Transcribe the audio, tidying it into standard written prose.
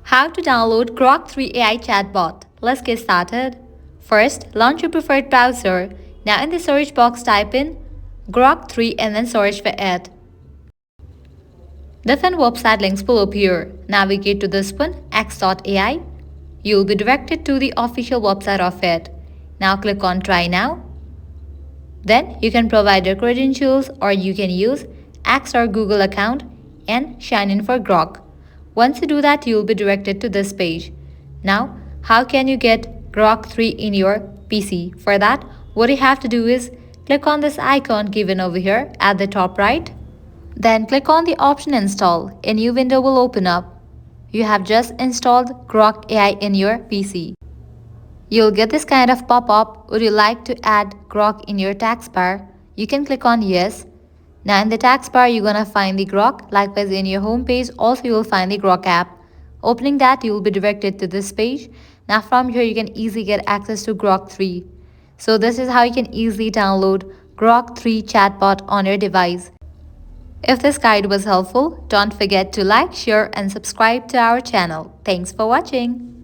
How to download Grok 3 AI Chatbot. Let's get started. First, launch your preferred browser. Now in the search box type in Grok 3 and then search for it. Different website links will appear. Navigate to this one, x.ai. You will be directed to the official website of it. Now click on Try Now. Then you can provide your credentials or you can use X or Google account and sign in for Grok. Once you do that, you will be directed to this page. Now, how can you get Grok 3 in your PC? For that, what you have to do is click on this icon given over here at the top right. Then click on the option Install. A new window will open up. You have just installed Grok AI in your PC. You'll get this kind of pop-up. Would you like to add Grok in your taskbar? You can click on Yes. Now in the taskbar, you're gonna find the Grok. Likewise in your home page, also you will find the Grok app. Opening that, you will be directed to this page. Now from here, you can easily get access to Grok 3. So this is how you can easily download Grok 3 chatbot on your device. If this guide was helpful, don't forget to like, share and subscribe to our channel. Thanks for watching.